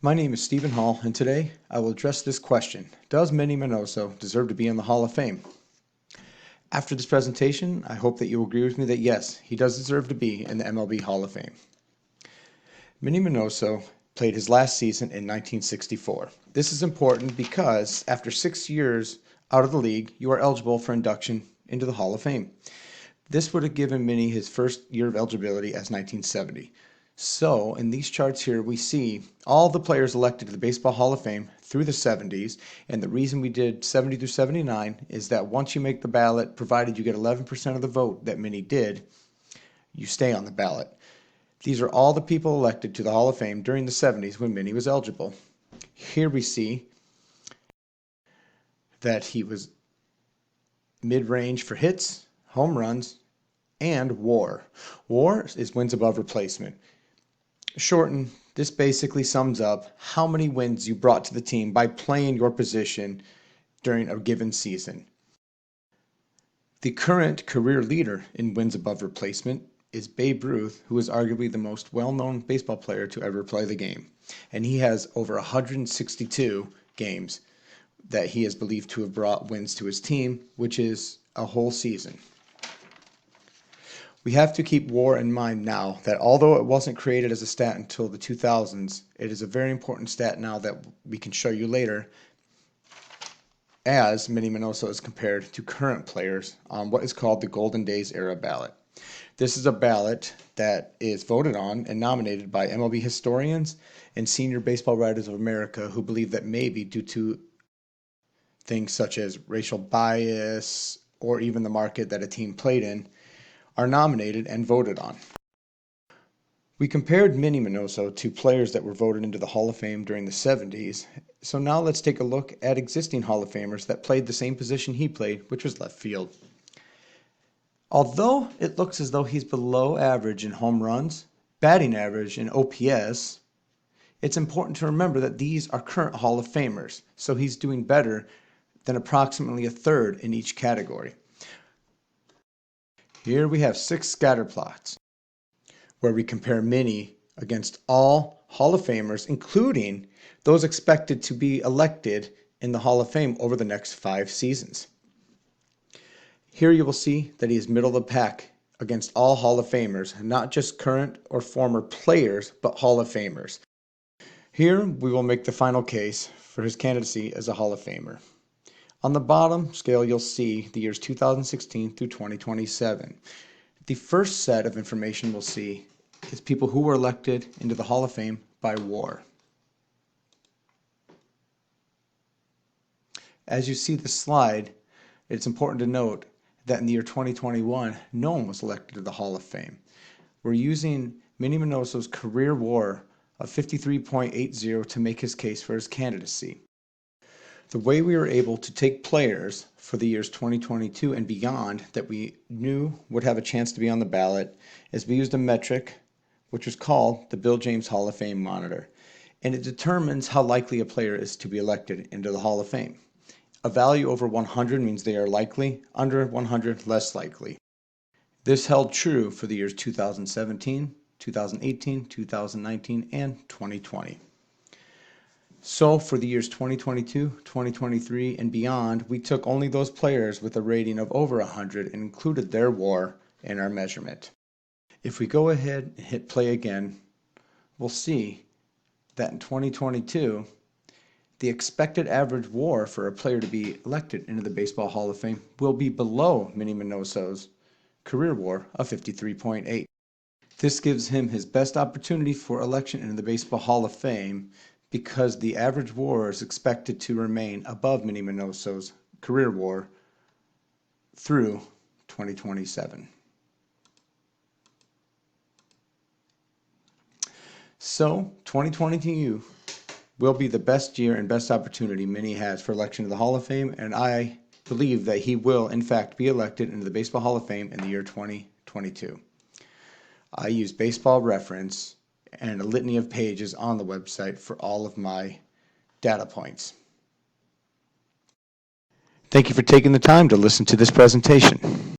My name is Stephen Hall, and today I will address this question: does Minnie Minoso deserve to be in the Hall of Fame? After this presentation, I hope that you will agree with me that yes, he does deserve to be in the MLB Hall of Fame. Minnie Minoso played his last season in 1964. This is important because after 6 years out of the league, you are eligible for induction into the Hall of Fame. This would have given Minnie his first year of eligibility as 1970. So in these charts here, we see all the players elected to the Baseball Hall of Fame through the 70s. And the reason we did 70 through 79 is that once you make the ballot, provided you get 11% of the vote that Minnie did, you stay on the ballot. These are all the people elected to the Hall of Fame during the 70s when Minnie was eligible. Here we see that he was mid-range for hits, home runs, and WAR. WAR is wins above replacement. Shortened, this basically sums up how many wins you brought to the team by playing your position during a given season. The current career leader in wins above replacement is Babe Ruth, who is arguably the most well-known baseball player to ever play the game. And he has over 162 games that he is believed to have brought wins to his team, which is a whole season. We have to keep WAR in mind now that although it wasn't created as a stat until the 2000s, it is a very important stat now that we can show you later as Minnie Minoso is compared to current players on what is called the Golden Days era ballot. This is a ballot that is voted on and nominated by MLB historians and senior baseball writers of America who believe that maybe due to things such as racial bias or even the market that a team played in, are nominated and voted on. We compared Minnie Minoso to players that were voted into the Hall of Fame during the 70s, so now let's take a look at existing Hall of Famers that played the same position he played, which was left field. Although it looks as though he's below average in home runs, batting average, and OPS, it's important to remember that these are current Hall of Famers, so he's doing better than approximately a third in each category. Here we have 6 scatter plots where we compare Minnie against all Hall of Famers, including those expected to be elected in the Hall of Fame over the next 5 seasons. Here you will see that he is middle of the pack against all Hall of Famers, not just current or former players, but Hall of Famers. Here we will make the final case for his candidacy as a Hall of Famer. On the bottom scale, you'll see the years 2016 through 2027. The first set of information we'll see is people who were elected into the Hall of Fame by WAR. As you see the slide, it's important to note that in the year 2021, no one was elected to the Hall of Fame. We're using Minnie Minoso's career WAR of 53.80 to make his case for his candidacy. The way we were able to take players for the years 2022 and beyond that we knew would have a chance to be on the ballot is we used a metric which was called the Bill James Hall of Fame Monitor, and it determines how likely a player is to be elected into the Hall of Fame. A value over 100 means they are likely, under 100 less likely. This held true for the years 2017, 2018, 2019, and 2020. So for the years 2022, 2023, and beyond, we took only those players with a rating of over 100 and included their WAR in our measurement. If we go ahead and hit play again, we'll see that in 2022, the expected average WAR for a player to be elected into the Baseball Hall of Fame will be below Minnie Minoso's career WAR of 53.8. This gives him his best opportunity for election into the Baseball Hall of Fame because the average WAR is expected to remain above Minnie Minoso's career WAR through 2027. So 2022 will be the best year and best opportunity Minnie has for election to the Hall of Fame, and I believe that he will in fact be elected into the Baseball Hall of Fame in the year 2022. I use Baseball Reference and a litany of pages on the website for all of my data points. Thank you for taking the time to listen to this presentation.